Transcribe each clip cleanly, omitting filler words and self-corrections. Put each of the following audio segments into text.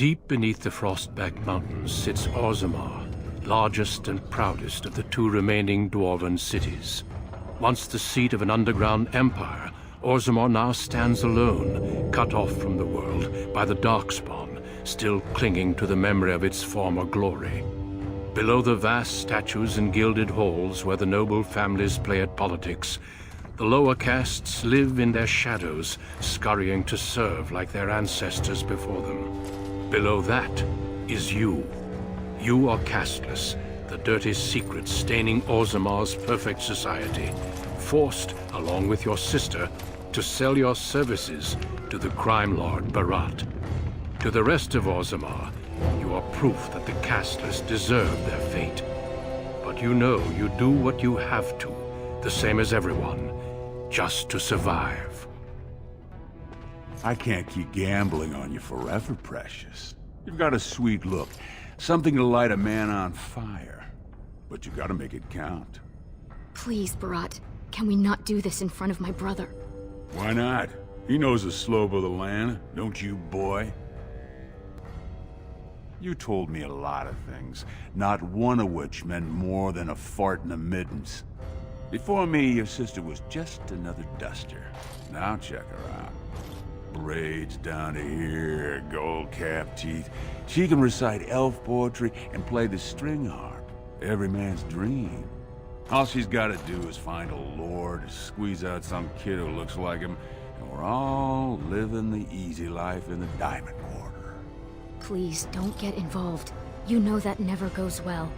Deep beneath the frost-backed mountains sits Orzammar, largest and proudest of the two remaining dwarven cities. Once the seat of an underground empire, Orzammar now stands alone, cut off from the world by the Darkspawn, still clinging to the memory of its former glory. Below the vast statues and gilded halls where the noble families play at politics, the lower castes live in their shadows, scurrying to serve like their ancestors before them. Below that is you. You are casteless, the dirty secret staining Orzammar's perfect society, forced, along with your sister, to sell your services to the crime lord Barat. To the rest of Orzammar, you are proof that the casteless deserve their fate. But you know you do what you have to, the same as everyone, just to survive. I can't keep gambling on you forever, Precious. You've got a sweet look, something to light a man on fire. But you gotta make it count. Please, Barat, can we not do this in front of my brother? Why not? He knows the slope of the land, don't you, boy? You told me a lot of things, not one of which meant more than a fart in the middens. Before me, your sister was just another duster. Now check her out. Braids down to here, gold cap teeth. She can recite elf poetry and play the string harp. Every man's dream. All she's gotta do is find a lord, squeeze out some kid who looks like him, and we're all living the easy life in the Diamond Quarter. Please, don't get involved. You know that never goes well.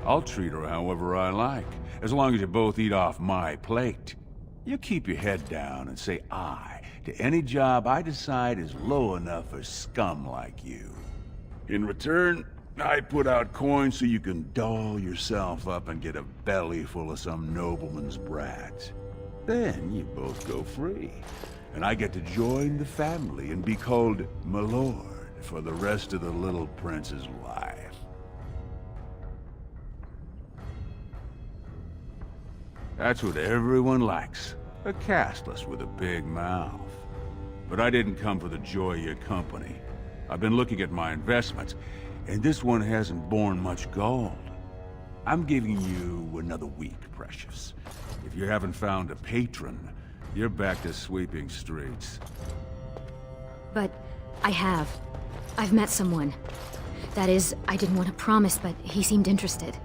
I'll treat her however I like, as long as you both eat off my plate. You keep your head down and say aye to any job I decide is low enough for scum like you. In return, I put out coins so you can doll yourself up and get a belly full of some nobleman's brats. Then you both go free, and I get to join the family and be called my lord for the rest of the little prince's life. That's what everyone likes. A casteless with a big mouth. But I didn't come for the joy of your company. I've been looking at my investments, and this one hasn't borne much gold. I'm giving you another week, Precious. If you haven't found a patron, you're back to sweeping streets. But I have. I've met someone. That is, I didn't want to promise, but he seemed interested.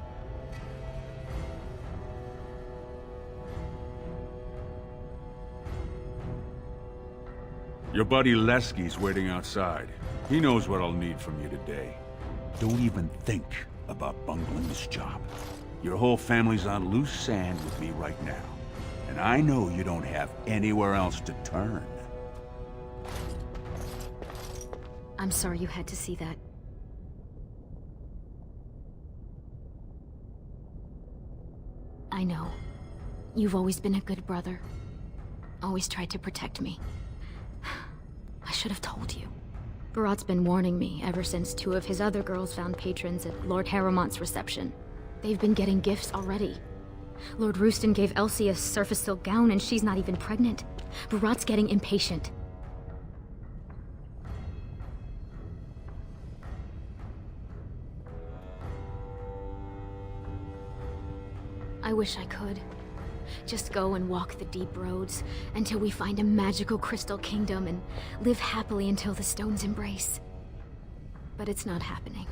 Your buddy Lesky's waiting outside. He knows what I'll need from you today. Don't even think about bungling this job. Your whole family's on loose sand with me right now. And I know you don't have anywhere else to turn. I'm sorry you had to see that. I know. You've always been a good brother. Always tried to protect me. I should have told you. Barat's been warning me ever since two of his other girls found patrons at Lord Harrowmont's reception. They've been getting gifts already. Lord Rooston gave Elsie a surface silk gown and she's not even pregnant. Barat's getting impatient. I wish I could. Just go and walk the deep roads until we find a magical crystal kingdom and live happily until the stones embrace. But it's not happening.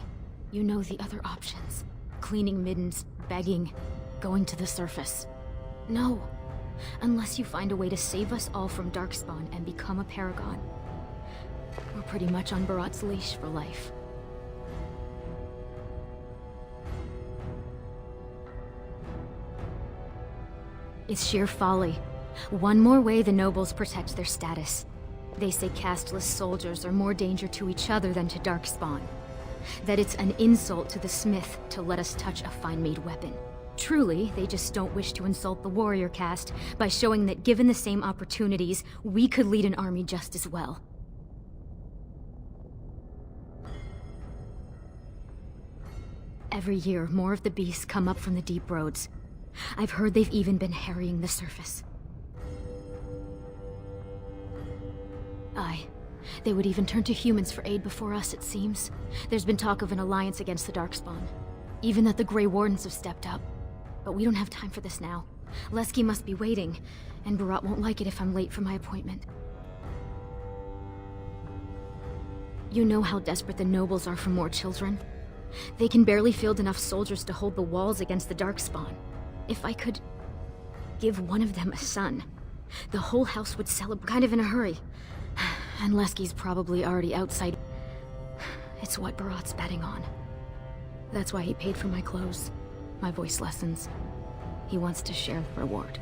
You know the other options. Cleaning middens, begging, going to the surface. No. Unless you find a way to save us all from Darkspawn and become a paragon. We're pretty much on Barat's leash for life. It's sheer folly. One more way the nobles protect their status. They say casteless soldiers are more danger to each other than to Darkspawn. That it's an insult to the smith to let us touch a fine-made weapon. Truly, they just don't wish to insult the warrior caste by showing that given the same opportunities, we could lead an army just as well. Every year, more of the beasts come up from the deep roads. I've heard they've even been harrying the surface. Aye. They would even turn to humans for aid before us, it seems. There's been talk of an alliance against the Darkspawn. Even that the Grey Wardens have stepped up. But we don't have time for this now. Lesky must be waiting, and Barat won't like it if I'm late for my appointment. You know how desperate the nobles are for more children? They can barely field enough soldiers to hold the walls against the Darkspawn. If I could give one of them a son, the whole house would celebrate kind of in a hurry. And Lesky's probably already outside. It's what Barat's betting on. That's why he paid for my clothes, my voice lessons. He wants to share the reward.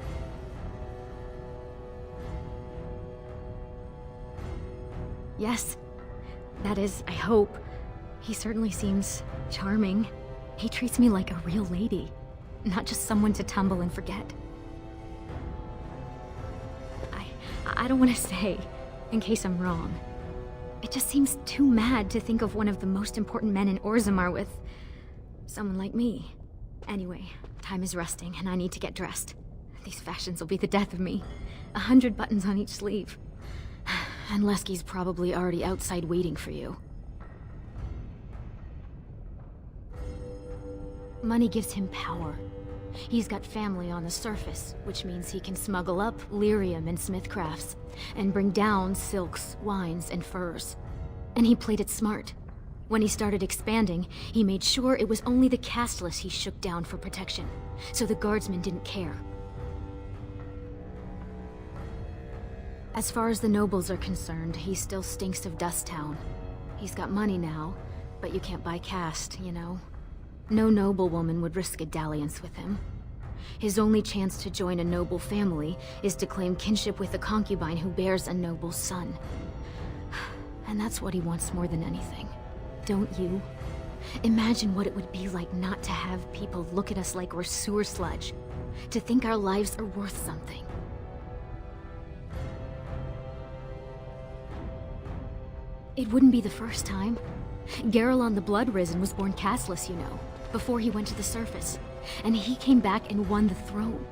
Yes. That is, I hope. He certainly seems charming. He treats me like a real lady, not just someone to tumble and forget. I don't want to say, in case I'm wrong. It just seems too mad to think of one of the most important men in Orzammar with someone like me. Anyway, time is rusting and I need to get dressed. These fashions will be the death of me. 100 buttons on each sleeve. And Lesky's probably already outside waiting for you. Money gives him power. He's got family on the surface, which means he can smuggle up lyrium and smithcrafts, and bring down silks, wines, and furs. And he played it smart. When he started expanding, he made sure it was only the casteless he shook down for protection, so the guardsmen didn't care. As far as the nobles are concerned, he still stinks of Dust Town. He's got money now, but you can't buy caste, you know? No noblewoman would risk a dalliance with him. His only chance to join a noble family is to claim kinship with a concubine who bears a noble son. And that's what he wants more than anything. Don't you? Imagine what it would be like not to have people look at us like we're sewer sludge. To think our lives are worth something. It wouldn't be the first time. Garelon the Blood Risen was born casteless, you know, before he went to the surface. And he came back and won the throne.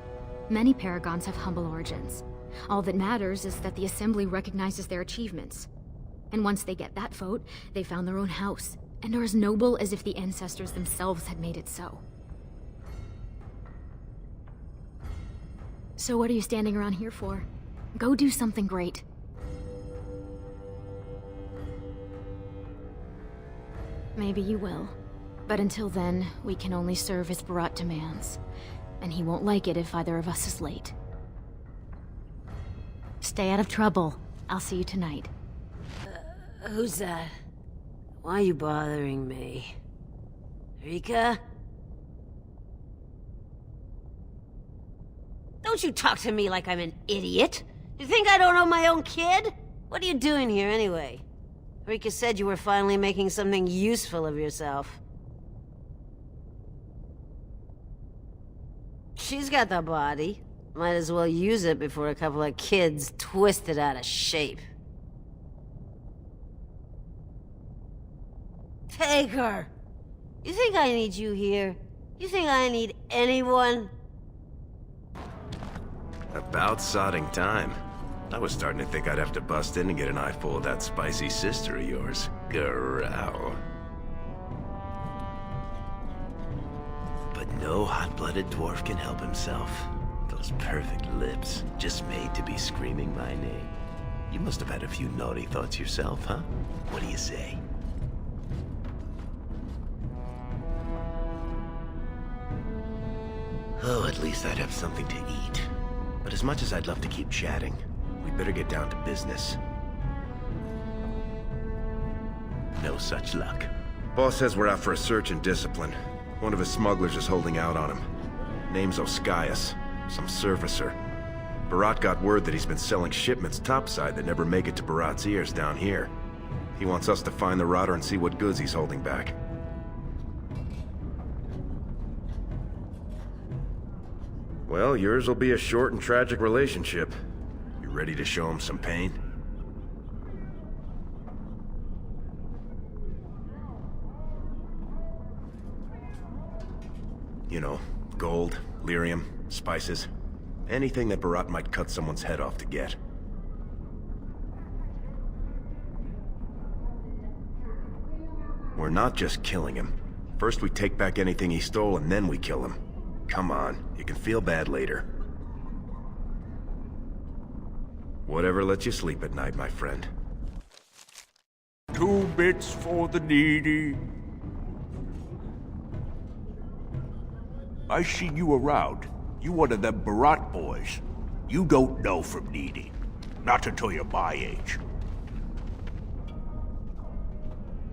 Many paragons have humble origins. All that matters is that the Assembly recognizes their achievements. And once they get that vote, they found their own house, and are as noble as if the ancestors themselves had made it so. So what are you standing around here for? Go do something great. Maybe you will. But until then, we can only serve as Barat demands. And he won't like it if either of us is late. Stay out of trouble. I'll see you tonight. Who's that? Why are you bothering me? Rika? Don't you talk to me like I'm an idiot! You think I don't know my own kid? What are you doing here anyway? Rika said you were finally making something useful of yourself. She's got the body. Might as well use it before a couple of kids twist it out of shape. Take her! You think I need you here? You think I need anyone? About sodding time. I was starting to think I'd have to bust in and get an eyeful of that spicy sister of yours. Growl. But no hot-blooded dwarf can help himself. Those perfect lips, just made to be screaming my name. You must have had a few naughty thoughts yourself, huh? What do you say? Oh, at least I'd have something to eat. But as much as I'd love to keep chatting, we'd better get down to business. No such luck. Boss says we're out for a search and discipline. One of his smugglers is holding out on him. Name's Oskias, some servicer. Barat got word that he's been selling shipments topside that never make it to Barat's ears down here. He wants us to find the rotter and see what goods he's holding back. Well, yours will be a short and tragic relationship. You ready to show him some pain? You know, gold, lyrium, spices. Anything that Barat might cut someone's head off to get. We're not just killing him. First we take back anything he stole and then we kill him. Come on, you can feel bad later. Whatever lets you sleep at night, my friend. 2 bits for the needy. I seen you around. You one of them Barat boys. You don't know from needy. Not until you're my age.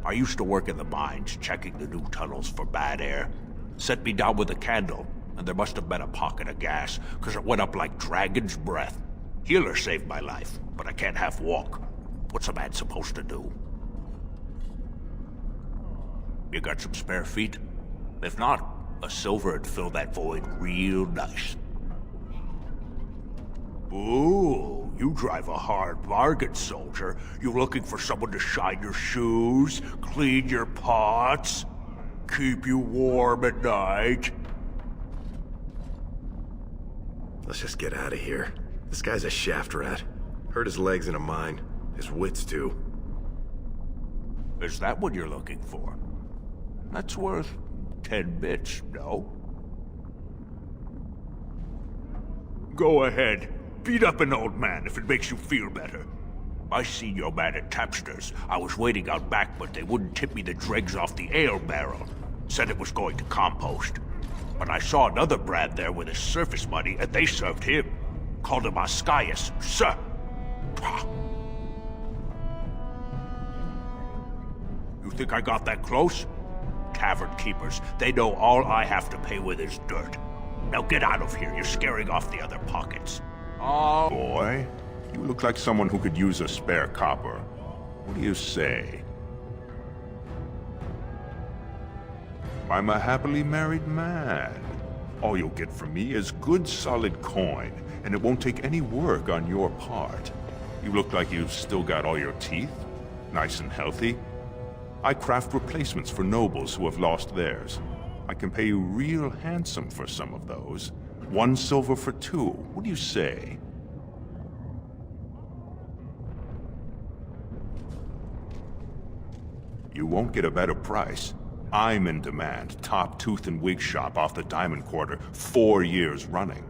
I used to work in the mines, checking the new tunnels for bad air. Set me down with a candle, and there must have been a pocket of gas, because it went up like dragon's breath. Healer saved my life, but I can't half walk. What's a man supposed to do? You got some spare feet? If not, a silver would fill that void real nice. Ooh, you drive a hard bargain, soldier. You looking for someone to shine your shoes, clean your pots, keep you warm at night? Let's just get out of here. This guy's a shaft rat. Hurt his legs in a mine. His wits, too. Is that what you're looking for? That's worth 10 bits, no? Go ahead. Beat up an old man if it makes you feel better. I seen your man at Tapster's. I was waiting out back, but they wouldn't tip me the dregs off the ale barrel. Said it was going to compost. But I saw another Brad there with his surface money, and they served him. Called him Ascaius, sir. You think I got that close? Tavern keepers, they know all I have to pay with is dirt. Now get out of here, you're scaring off the other pockets. Oh, boy, you look like someone who could use a spare copper. What do you say? I'm a happily married man. All you'll get from me is good solid coin, and it won't take any work on your part. You look like you've still got all your teeth, nice and healthy. I craft replacements for nobles who have lost theirs. I can pay you real handsome for some of those. 1 silver for 2. What do you say? You won't get a better price. I'm in demand, top tooth and wig shop off the Diamond Quarter, 4 years running.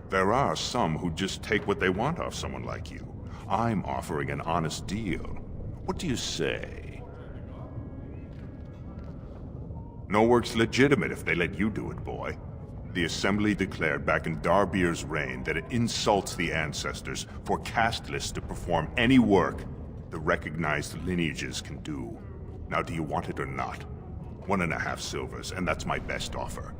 There are some who just take what they want off someone like you. I'm offering an honest deal. What do you say? No work's legitimate if they let you do it, boy. The Assembly declared back in Darbier's reign that it insults the ancestors for casteless to perform any work the recognized lineages can do. Now, do you want it or not? 1.5 silvers, and that's my best offer.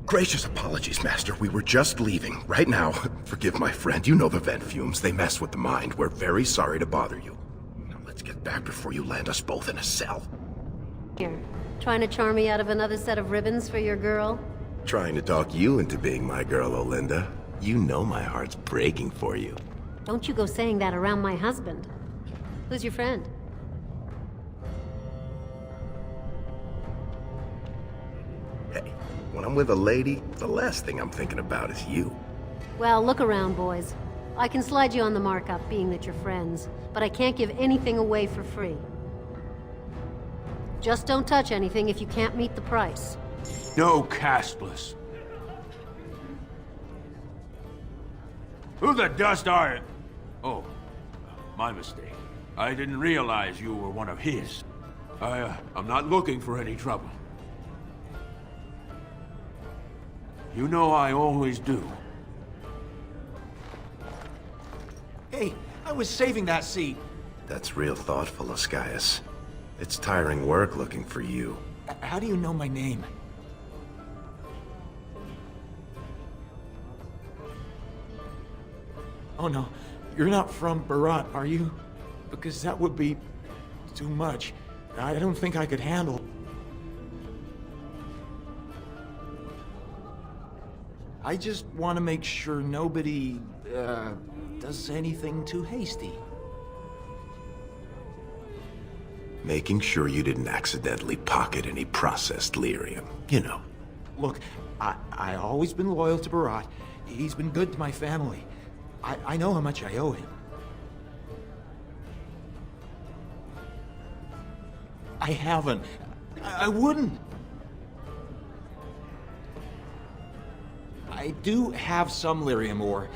Gracious apologies, Master. We were just leaving. Right now, forgive my friend. You know the vent fumes. They mess with the mind. We're very sorry to bother you. Now let's get back before you land us both in a cell. Here, trying to charm me out of another set of ribbons for your girl? Trying to talk you into being my girl, Olinda. You know my heart's breaking for you. Don't you go saying that around my husband. Who's your friend? Hey, when I'm with a lady, the last thing I'm thinking about is you. Well, look around, boys. I can slide you on the markup, being that you're friends, but I can't give anything away for free. Just don't touch anything if you can't meet the price. No castless. Who the dust are you? Oh, my mistake. I didn't realize you were one of his. I'm not looking for any trouble. You know I always do. Hey, I was saving that seat. That's real thoughtful, Ascaius. It's tiring work looking for you. How do you know my name? Oh no, you're not from Barat, are you? Because that would be too much. I don't think I could handle. I just want to make sure nobody, does anything too hasty. Making sure you didn't accidentally pocket any processed lyrium, you know. Look, I always been loyal to Barat. He's been good to my family. I know how much I owe him. I haven't. I wouldn't. I do have some lyrium ore.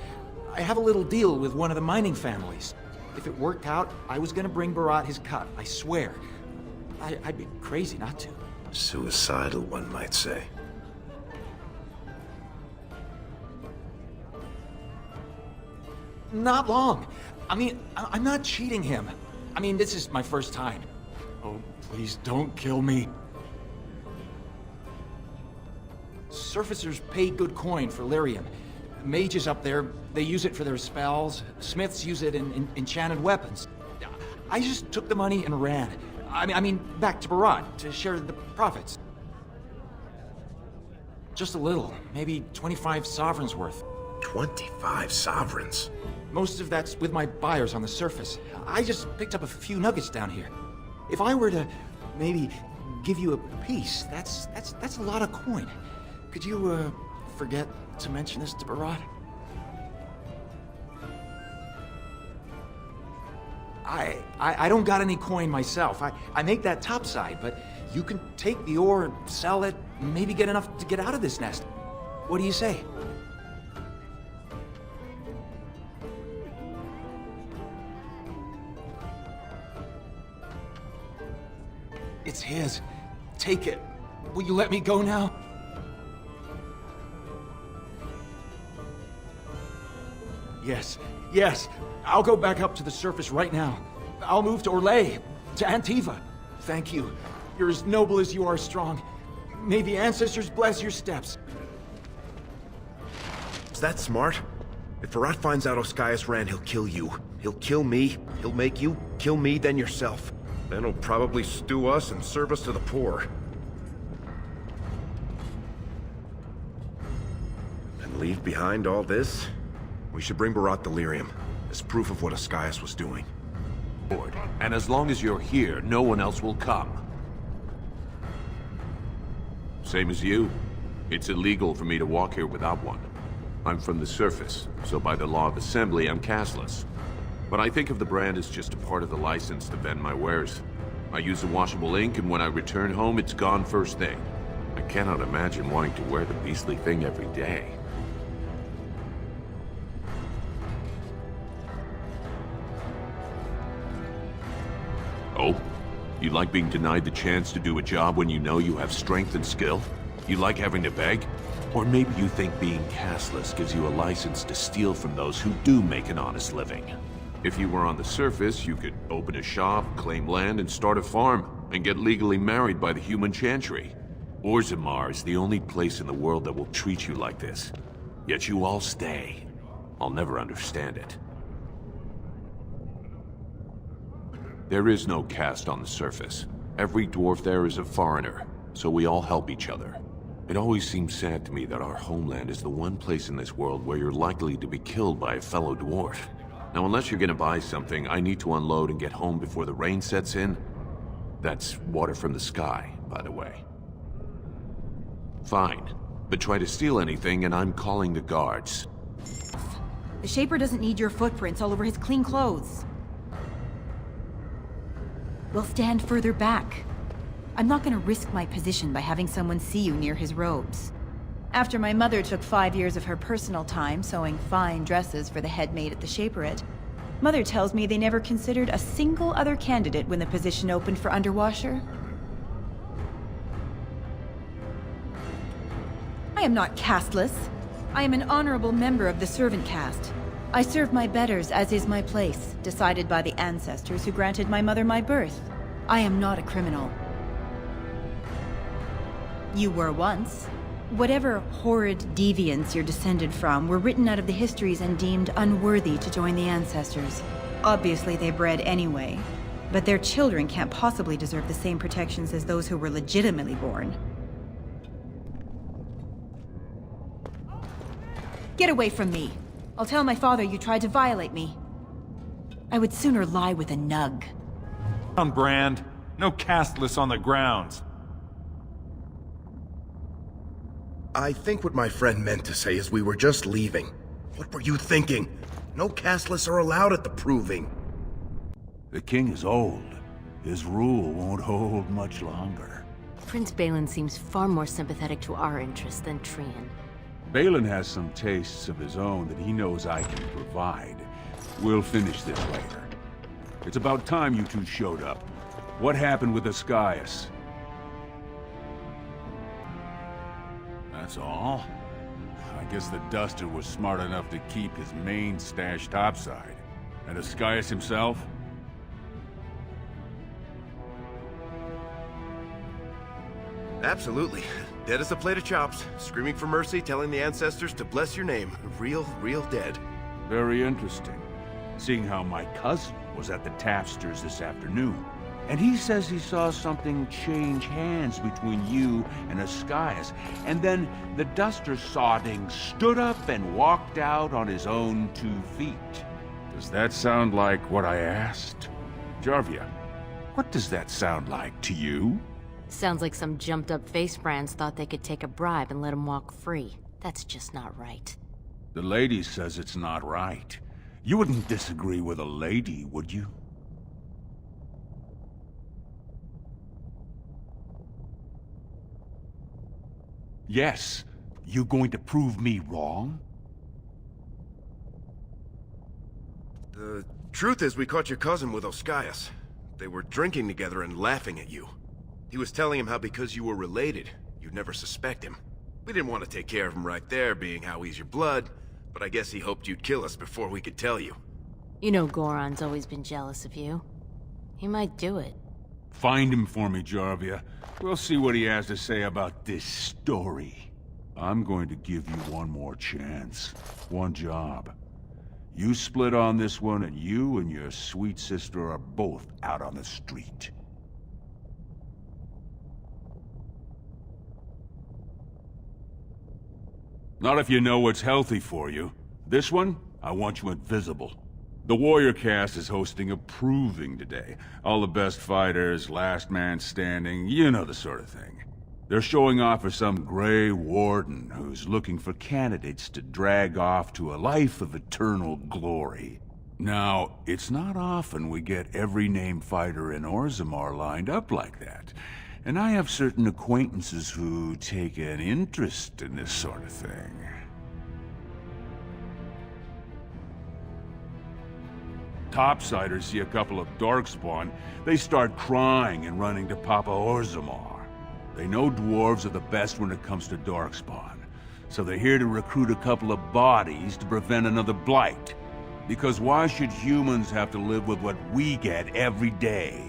I have a little deal with one of the mining families. If it worked out, I was gonna bring Barat his cut, I swear. I'd be crazy not to. Suicidal, one might say. Not long. I mean, I'm not cheating him. I mean, this is my first time. Oh, please don't kill me. Surfacers pay good coin for lyrium. Mages up there, they use it for their spells. Smiths use it in enchanted weapons. I just took the money and ran. I mean, back to Barat to share the profits. Just a little, maybe 25 sovereigns worth. 25 sovereigns? Most of that's with my buyers on the surface. I just picked up a few nuggets down here. If I were to maybe give you a piece, that's a lot of coin. Could you forget to mention this to Barat? I don't got any coin myself. I make that topside, but you can take the ore and sell it, maybe get enough to get out of this nest. What do you say? It's his. Take it. Will you let me go now? Yes, yes. I'll go back up to the surface right now. I'll move to Orlais, to Antiva. Thank you. You're as noble as you are strong. May the ancestors bless your steps. Is that smart? If Barat finds out Oscius ran, he'll kill you. He'll kill me. He'll make you kill me, then yourself. Then he'll probably stew us and serve us to the poor. And leave behind all this? We should bring Barat delirium as proof of what Oscius was doing. And as long as you're here, no one else will come. Same as you. It's illegal for me to walk here without one. I'm from the surface, so by the law of assembly, I'm casteless. But I think of the brand as just a part of the license to vend my wares. I use a washable ink, and when I return home, it's gone first thing. I cannot imagine wanting to wear the beastly thing every day. Oh? You like being denied the chance to do a job when you know you have strength and skill? You like having to beg? Or maybe you think being casteless gives you a license to steal from those who do make an honest living. If you were on the surface, you could open a shop, claim land, and start a farm, and get legally married by the human chantry. Orzammar is the only place in the world that will treat you like this. Yet you all stay. I'll never understand it. There is no caste on the surface. Every dwarf there is a foreigner, so we all help each other. It always seems sad to me that our homeland is the one place in this world where you're likely to be killed by a fellow dwarf. Now, unless you're gonna buy something, I need to unload and get home before the rain sets in. That's water from the sky, by the way. Fine, but try to steal anything and I'm calling the guards. The Shaper doesn't need your footprints all over his clean clothes. We'll stand further back. I'm not gonna risk my position by having someone see you near his robes. After my mother took 5 years of her personal time sewing fine dresses for the head maid at the Shaperate, Mother tells me they never considered a single other candidate when the position opened for underwasher. I am not casteless. I am an honorable member of the servant caste. I serve my betters as is my place, decided by the ancestors who granted my mother my birth. I am not a criminal. You were once. Whatever horrid deviants you're descended from were written out of the histories and deemed unworthy to join the ancestors. Obviously they bred anyway, but their children can't possibly deserve the same protections as those who were legitimately born. Get away from me! I'll tell my father you tried to violate me. I would sooner lie with a nug. On brand. No casteless on the grounds. I think what my friend meant to say is we were just leaving. What were you thinking? No casteless are allowed at the Proving. The king is old. his rule won't hold much longer. Prince Balin seems far more sympathetic to our interests than Trian. Balin has some tastes of his own that he knows I can provide. We'll finish this later. It's about time you two showed up. What happened with Ascaius? That's all? I guess the Duster was smart enough to keep his main stash topside. And Ascaius himself? Absolutely. Dead as a plate of chops, screaming for mercy, telling the ancestors to bless your name. Real dead. Very interesting. Seeing how my cousin was at the Tapsters this afternoon. And he says he saw something change hands between you and Ascaius. And then the Duster Sodding stood up and walked out on his own 2 feet. Does that sound like what I asked? Jarvia, what does that sound like to you? Sounds like some jumped-up face brands thought they could take a bribe and let him walk free. That's just not right. The lady says it's not right. You wouldn't disagree with a lady, would you? Yes. You going to prove me wrong? The truth is, we caught your cousin with Ascaius. They were drinking together and laughing at you. He was telling him how because you were related, you'd never suspect him. We didn't want to take care of him right there, being how he's your blood, but I guess he hoped you'd kill us before we could tell you. You know Goron's always been jealous of you. He might do it. Find him for me, Jarvia. We'll see what he has to say about this story. I'm going to give you one more chance. One job. You split on this one, and you and your sweet sister are both out on the street. Not if you know what's healthy for you. This one, I want you invisible. The Warrior Cast is hosting a proving today. All the best fighters, last man standing, you know the sort of thing. They're showing off for some Grey Warden who's looking for candidates to drag off to a life of eternal glory. Now, it's not often we get every named fighter in Orzammar lined up like that. And I have certain acquaintances who take an interest in this sort of thing. Topsiders see a couple of Darkspawn, they start crying and running to Papa Orzammar. They know dwarves are the best when it comes to Darkspawn, so they're here to recruit a couple of bodies to prevent another blight. Because why should humans have to live with what we get every day?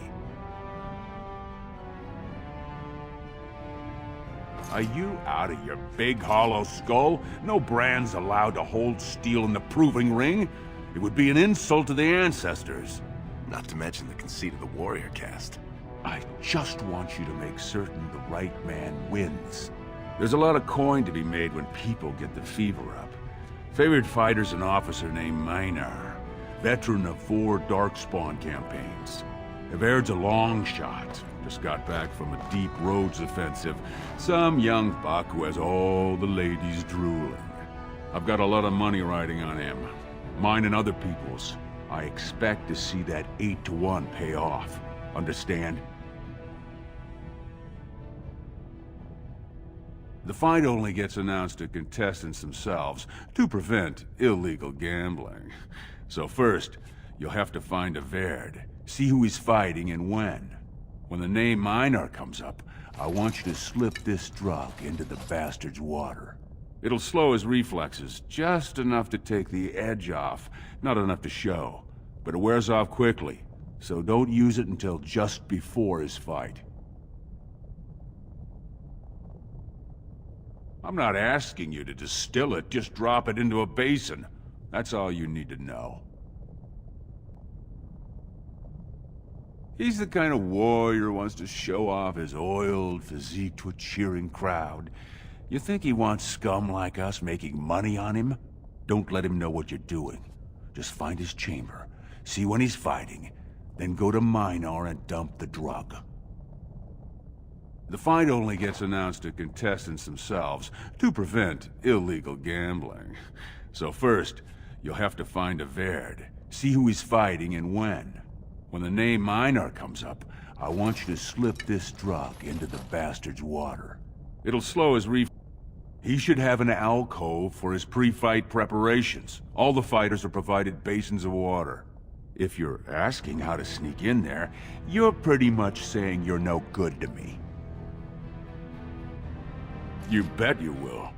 Are you out of your big hollow skull? No brand's allowed to hold steel in the proving ring. It would be an insult to the ancestors. Not to mention the conceit of the Warrior Cast. I just want you to make certain the right man wins. There's a lot of coin to be made when people get the fever up. Favorite fighter's an officer named Minar, veteran of 4 Darkspawn campaigns. Evaird's a long shot. Just got back from a deep roads offensive. Some young buck who has all the ladies drooling. I've got a lot of money riding on him. Mine and other people's. I expect to see that 8-to-1 pay off. Understand? The fight only gets announced to contestants themselves to prevent illegal gambling. So first, you'll have to find Evaird, see who he's fighting and when. When the name Minar comes up, I want you to slip this drug into the bastard's water. It'll slow his reflexes, just enough to take the edge off, not enough to show. But it wears off quickly, so don't use it until just before his fight. I'm not asking you to distill it, just drop it into a basin. That's all you need to know. He's the kind of warrior who wants to show off his oiled physique to a cheering crowd. You think he wants scum like us making money on him? Don't let him know what you're doing. Just find his chamber, see when he's fighting, then go to Minar and dump the drug. The fight only gets announced to contestants themselves to prevent illegal gambling. So first, you'll have to find Evaird, see who he's fighting and when. When the name Minar comes up, I want you to slip this drug into the bastard's water. It'll slow his He should have an alcove for his pre-fight preparations. All the fighters are provided basins of water. If you're asking how to sneak in there, you're pretty much saying you're no good to me. You bet you will.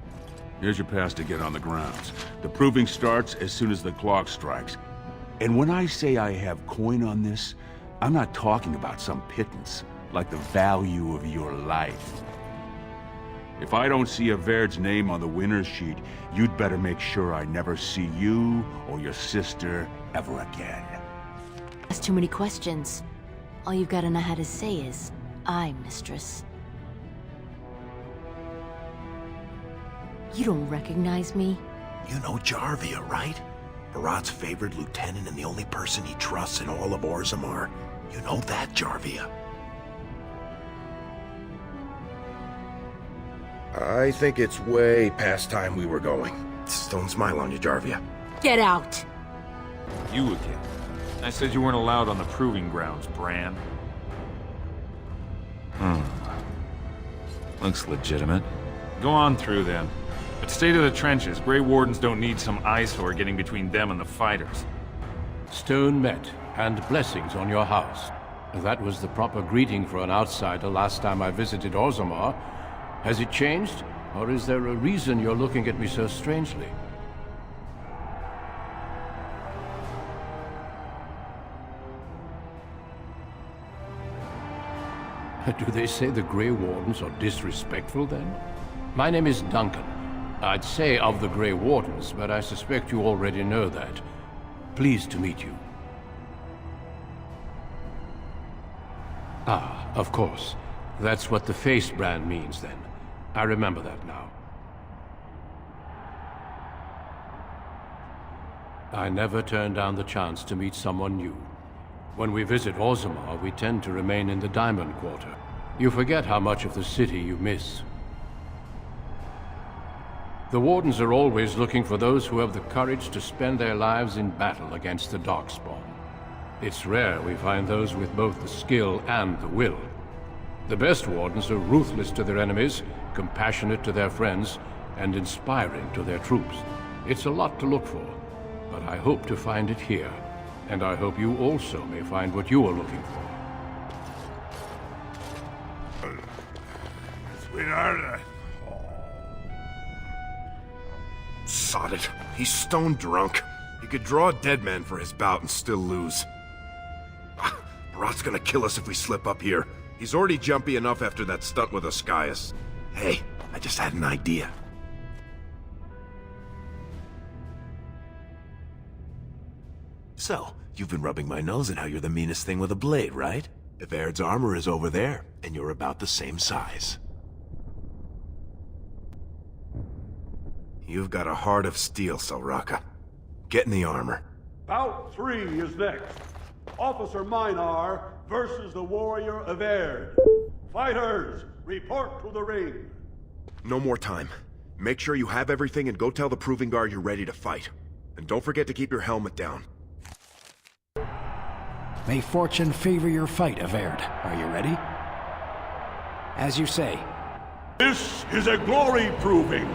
Here's your pass to get on the grounds. The proving starts as soon as the clock strikes. And when I say I have coin on this, I'm not talking about some pittance, like the value of your life. If I don't see Avaird's name on the winner's sheet, you'd better make sure I never see you or your sister ever again. That's too many questions. All you've got to know how to say is, "Aye, mistress." You don't recognize me? You know Jarvia, right? Barat's favorite lieutenant and the only person he trusts in all of Orzammar. You know that, Jarvia. I think it's way past time we were going. Don't smile on you, Jarvia. Get out! You again. I said you weren't allowed on the proving grounds, Bran. Looks legitimate. Go on through, then. But stay to the trenches. Grey Wardens don't need some eyesore getting between them and the fighters. Stone met, and blessings on your house. That was the proper greeting for an outsider last time I visited Orzammar. Has it changed? Or is there a reason you're looking at me so strangely? Do they say the Grey Wardens are disrespectful, then? My name is Duncan. I'd say of the Grey Wardens, but I suspect you already know that. Pleased to meet you. Ah, of course. That's what the face brand means, then. I remember that now. I never turn down the chance to meet someone new. When we visit Orzammar, we tend to remain in the Diamond Quarter. You forget how much of the city you miss. The Wardens are always looking for those who have the courage to spend their lives in battle against the Darkspawn. It's rare we find those with both the skill and the will. The best Wardens are ruthless to their enemies, compassionate to their friends, and inspiring to their troops. It's a lot to look for, but I hope to find it here. And I hope you also may find what you are looking for. Sweetheart, Sod it. He's stone drunk. He could draw a dead man for his bout and still lose. Barat's gonna kill us if we slip up here. He's already jumpy enough after that stunt with Ascaius. Hey, I just had an idea. So, you've been rubbing my nose at how you're the meanest thing with a blade, right? Avaird's armor is over there, and you're about the same size. You've got a heart of steel, Selraka. Get in the armor. Bout 3 is next. Officer Minar versus the warrior Avaird. Fighters, report to the ring. No more time. Make sure you have everything and go tell the Proving Guard you're ready to fight. And don't forget to keep your helmet down. May fortune favor your fight, Avaird. Are you ready? As you say. This is a glory proving,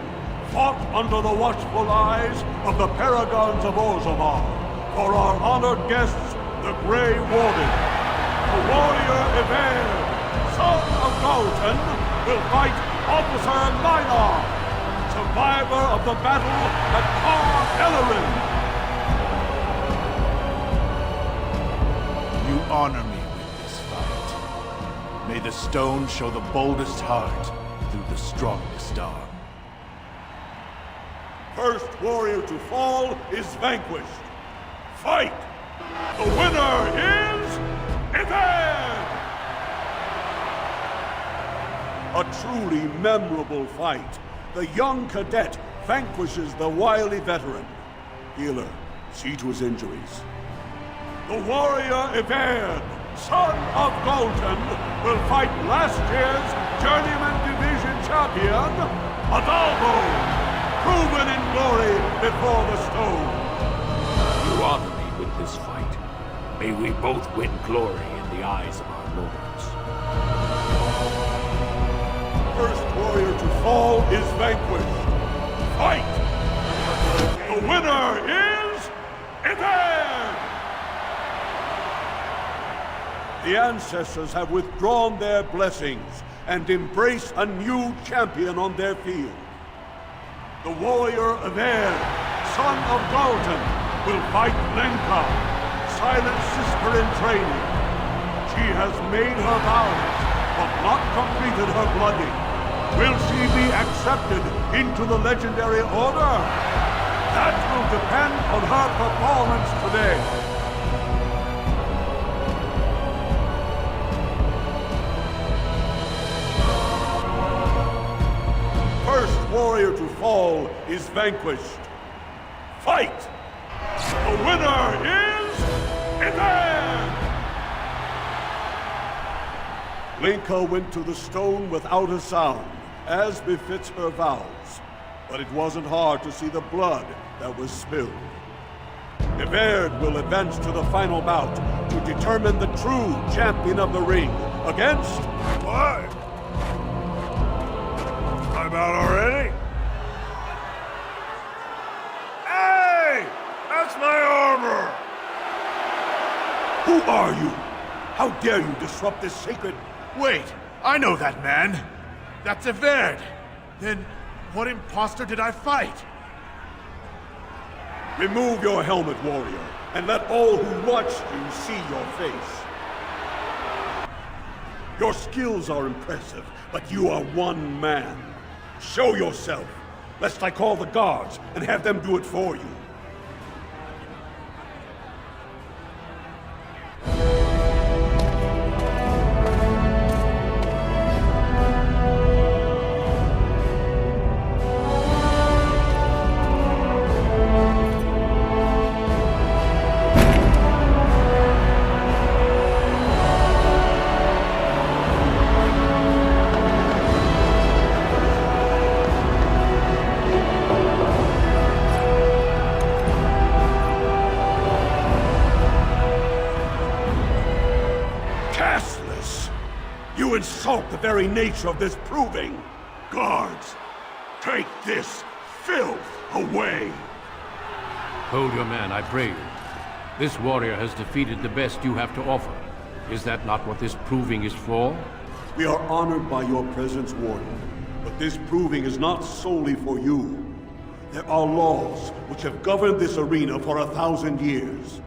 fought under the watchful eyes of the paragons of Orzammar. For our honored guests, the Grey Warden. The warrior Avaird, son of Galton, will fight Officer Minar, survivor of the battle at Car Ellerin. you honor me with this fight. May the stone show the boldest heart through the strongest arm. First warrior to fall is vanquished. Fight! The winner is Avaird! A truly memorable fight. The young cadet vanquishes the wily veteran. Healer, see to his injuries. The warrior Avaird, son of Galton, will fight last year's Journeyman Division champion, Adalvo, proven in glory before the stone. You honor me with this fight. May we both win glory in the eyes of our lords. First warrior to fall is vanquished. Fight! The winner is... Everd! The ancestors have withdrawn their blessings and embrace a new champion on their field. The warrior Everd, son of Galton, will fight Lenka, silent sister in training. She has made her vows, but not completed her blooding. Will she be accepted into the legendary order? That will depend on her performance today. First warrior to fall is vanquished. Fight! The winner is... Everd! Lenka went to the stone without a sound, as befits her vows. But it wasn't hard to see the blood that was spilled. Everd will advance to the final bout to determine the true champion of the ring against... What? I'm out already? Hey! That's my armor! Who are you? How dare you disrupt this sacred... Wait, I know that man. That's Everd. Then, what imposter did I fight? Remove your helmet, warrior, and let all who watched you see your face. Your skills are impressive, but you are one man. Show yourself, lest I call the guards and have them do it for you. You insult the very nature of this proving! Guards, take this filth away! Hold your man, I pray you. This warrior has defeated the best you have to offer. Is that not what this proving is for? We are honored by your presence, Warden. But this proving is not solely for you. There are laws which have governed this arena for 1,000 years.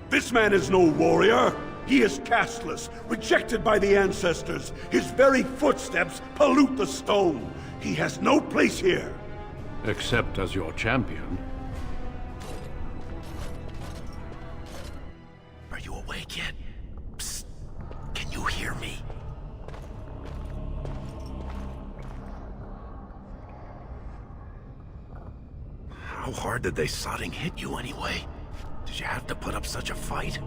This man is no warrior! He is casteless, rejected by the ancestors. His very footsteps pollute the stone. He has no place here. Except as your champion. Are you awake yet? Psst. Can you hear me? How hard did they sodding hit you anyway? Did you have to put up such a fight?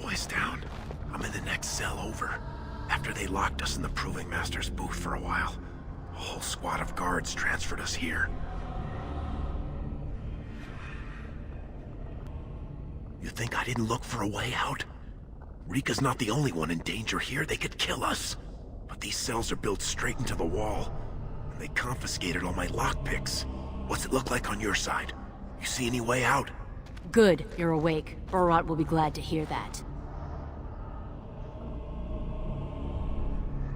Voice down. I'm in the next cell over. After they locked us in the Proving Master's booth for a while, a whole squad of guards transferred us here. You think I didn't look for a way out? Rika's not the only one in danger here. They could kill us. But these cells are built straight into the wall, and they confiscated all my lockpicks. What's it look like on your side? You see any way out? Good, you're awake. Barat will be glad to hear that.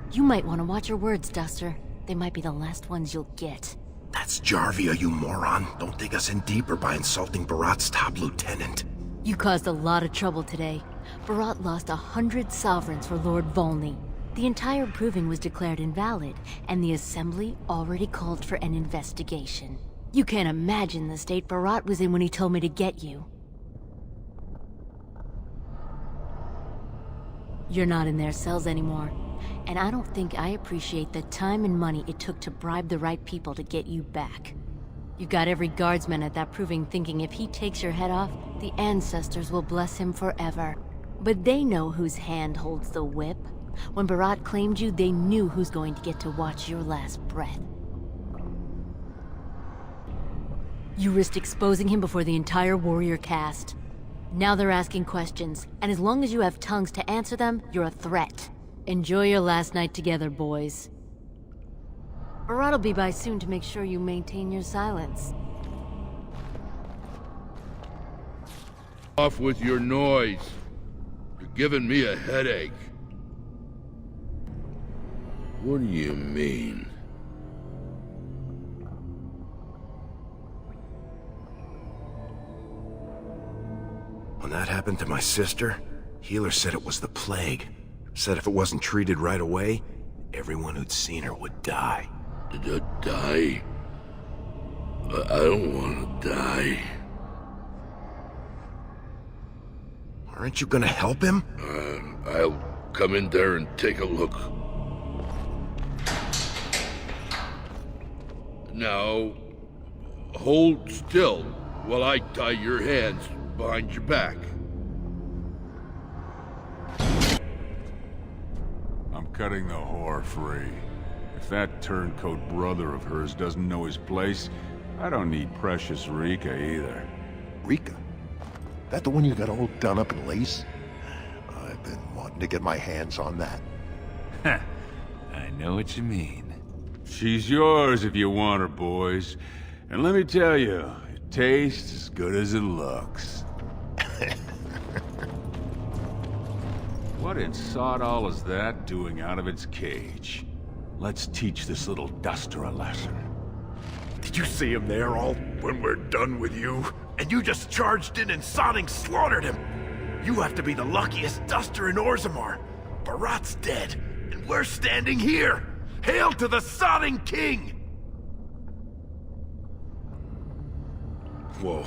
You might want to watch your words, Duster. They might be the last ones you'll get. That's Jarvia, you moron. Don't dig us in deeper by insulting Barat's top lieutenant. You caused a lot of trouble today. Barat lost 100 sovereigns for Lord Volney. The entire proving was declared invalid, and the Assembly already called for an investigation. You can't imagine the state Barat was in when he told me to get you. You're not in their cells anymore, and I don't think I appreciate the time and money it took to bribe the right people to get you back. You got every guardsman at that proving thinking if he takes your head off, the ancestors will bless him forever. But they know whose hand holds the whip. When Barat claimed you, they knew who's going to get to watch your last breath. You risked exposing him before the entire warrior caste. Now they're asking questions, and as long as you have tongues to answer them, you're a threat. Enjoy your last night together, boys. Barat will be by soon to make sure you maintain your silence. Off with your noise. You're giving me a headache. What do you mean? When that happened to my sister, healer said it was the plague. Said if it wasn't treated right away, everyone who'd seen her would die. Die? I don't want to die. Aren't you gonna help him? I'll come in there and take a look. Now, hold still while I tie your hands behind your back. I'm cutting the whore free. If that turncoat brother of hers doesn't know his place, I don't need precious Rika either. Rika? That the one you got all done up in lace? I've been wanting to get my hands on that. I know what you mean. She's yours if you want her, boys. And let me tell you, it tastes as good as it looks. What in sod all is that doing out of its cage? Let's teach this little duster a lesson. Did you see him there all when we're done with you? And you just charged in and sodding slaughtered him! You have to be the luckiest duster in Orzammar. Barat's dead, and we're standing here! Hail to the sodding king! Whoa.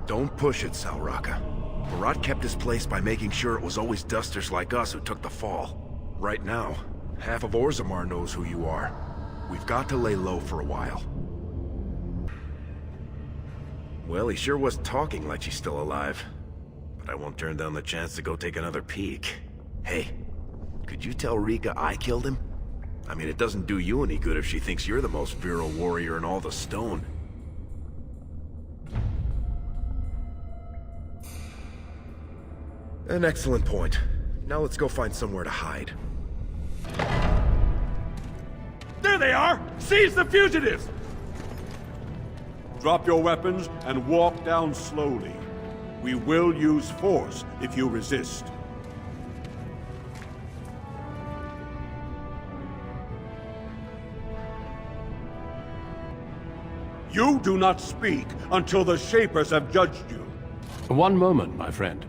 Don't push it, Salraka. Barat kept his place by making sure it was always dusters like us who took the fall. Right now, half of Orzammar knows who you are. We've got to lay low for a while. Well, he sure was talking like she's still alive. But I won't turn down the chance to go take another peek. Hey, could you tell Rika I killed him? I mean, it doesn't do you any good if she thinks you're the most virile warrior in all the stone. An excellent point. Now let's go find somewhere to hide. There they are! Seize the fugitives! Drop your weapons and walk down slowly. We will use force if you resist. You do not speak until the Shapers have judged you. One moment, my friend.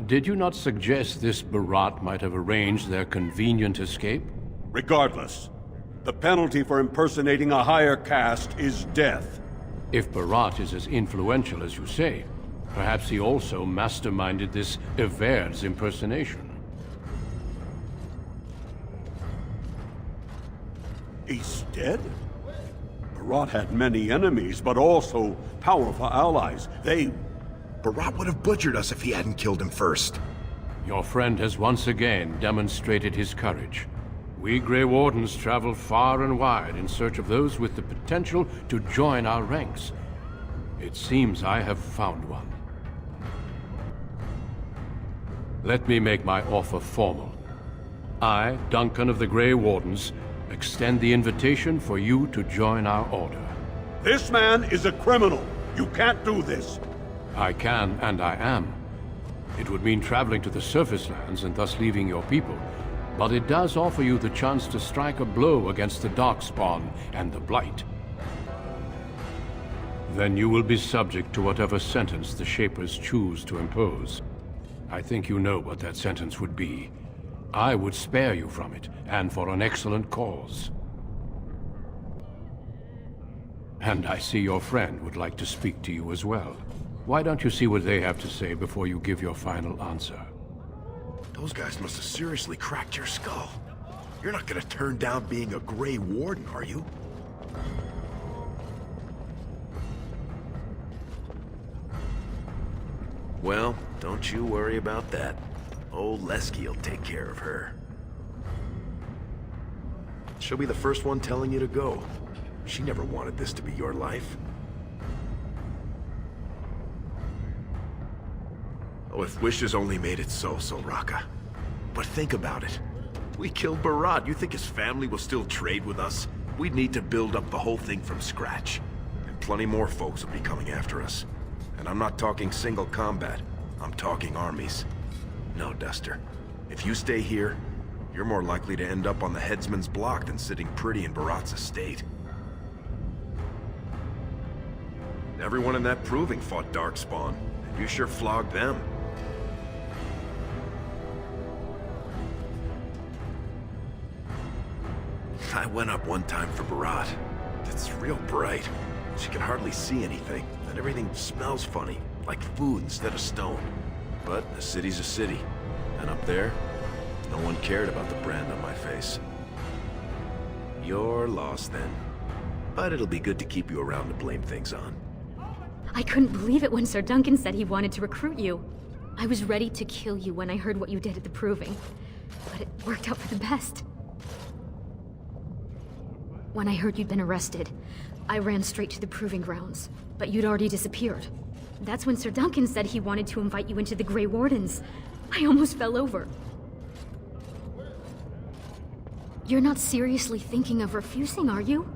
Did you not suggest this Barat might have arranged their convenient escape? Regardless, the penalty for impersonating a higher caste is death. If Barat is as influential as you say, perhaps he also masterminded this Everd's impersonation. He's dead? Barat had many enemies, but also powerful allies. Barat would have butchered us if he hadn't killed him first. Your friend has once again demonstrated his courage. We Grey Wardens travel far and wide in search of those with the potential to join our ranks. It seems I have found one. Let me make my offer formal. I, Duncan of the Grey Wardens, extend the invitation for you to join our order. This man is a criminal. You can't do this. I can, and I am. It would mean traveling to the surface lands and thus leaving your people, but it does offer you the chance to strike a blow against the Darkspawn and the Blight. Then you will be subject to whatever sentence the Shapers choose to impose. I think you know what that sentence would be. I would spare you from it, and for an excellent cause. And I see your friend would like to speak to you as well. Why don't you see what they have to say before you give your final answer? Those guys must have seriously cracked your skull. You're not gonna turn down being a Grey Warden, are you? Well, don't you worry about that. Old Lesky'll take care of her. She'll be the first one telling you to go. She never wanted this to be your life. Oh, if wishes only made it so, Soraka. But think about it. We killed Barat. You think his family will still trade with us? We'd need to build up the whole thing from scratch. And plenty more folks will be coming after us. And I'm not talking single combat. I'm talking armies. No, Duster. If you stay here, you're more likely to end up on the headsman's block than sitting pretty in Barat's estate. Everyone in that proving fought Darkspawn, and you sure flogged them. I went up one time for Barat. It's real bright. She can hardly see anything, and everything smells funny, like food instead of stone. But a city's a city, and up there, no one cared about the brand on my face. You're lost then. But it'll be good to keep you around to blame things on. I couldn't believe it when Sir Duncan said he wanted to recruit you. I was ready to kill you when I heard what you did at the Proving. But it worked out for the best. When I heard you'd been arrested, I ran straight to the Proving Grounds. But you'd already disappeared. That's when Sir Duncan said he wanted to invite you into the Grey Wardens. I almost fell over. You're not seriously thinking of refusing, are you?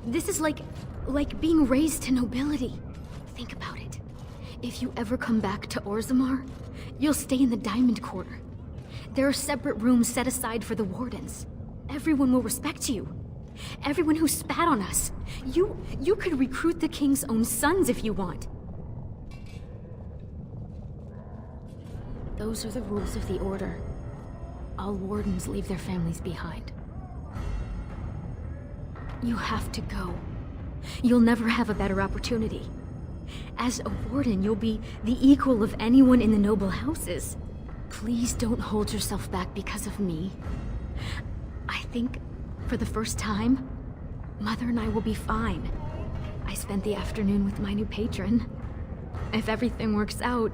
This is like being raised to nobility. Think about it. If you ever come back to Orzammar, you'll stay in the Diamond Quarter. There are separate rooms set aside for the Wardens. Everyone will respect you. Everyone who spat on us. You could recruit the King's own sons if you want. Those are the rules of the Order. All Wardens leave their families behind. You have to go. You'll never have a better opportunity. As a Warden, you'll be the equal of anyone in the noble houses. Please don't hold yourself back because of me. I think, for the first time, Mother and I will be fine. I spent the afternoon with my new patron. If everything works out,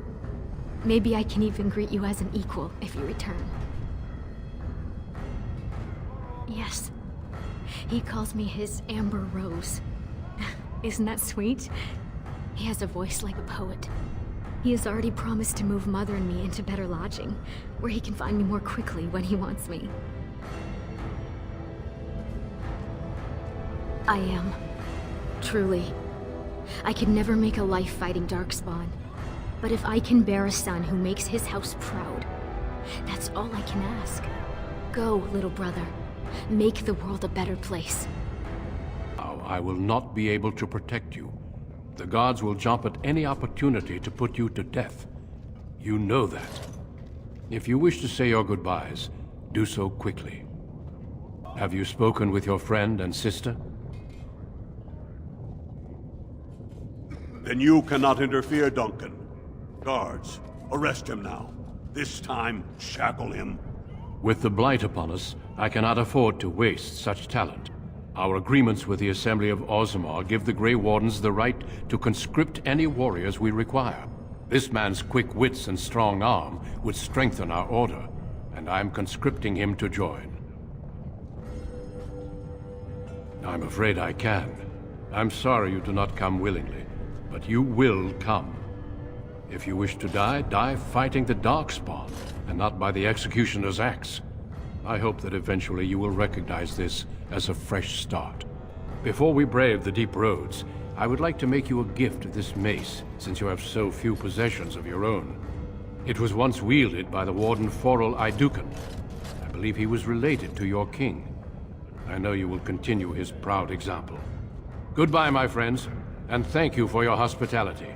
maybe I can even greet you as an equal if you return. Yes. He calls me his Amber Rose. Isn't that sweet? He has a voice like a poet. He has already promised to move Mother and me into better lodging, where he can find me more quickly when he wants me. I am. Truly. I could never make a life fighting Darkspawn. But if I can bear a son who makes his house proud, that's all I can ask. Go, little brother. Make the world a better place. Now, I will not be able to protect you. The guards will jump at any opportunity to put you to death. You know that. If you wish to say your goodbyes, do so quickly. Have you spoken with your friend and sister? Then you cannot interfere, Duncan. Guards, arrest him now. This time, shackle him. With the Blight upon us, I cannot afford to waste such talent. Our agreements with the Assembly of Orzammar give the Grey Wardens the right to conscript any warriors we require. This man's quick wits and strong arm would strengthen our order, and I'm conscripting him to join. I'm afraid I can. I'm sorry you do not come willingly, but you will come. If you wish to die, die fighting the Darkspawn, and not by the Executioner's axe. I hope that eventually you will recognize this as a fresh start. Before we brave the deep roads, I would like to make you a gift of this mace, since you have so few possessions of your own. It was once wielded by the Warden Forel Idukan. I believe he was related to your king. I know you will continue his proud example. Goodbye, my friends, and thank you for your hospitality.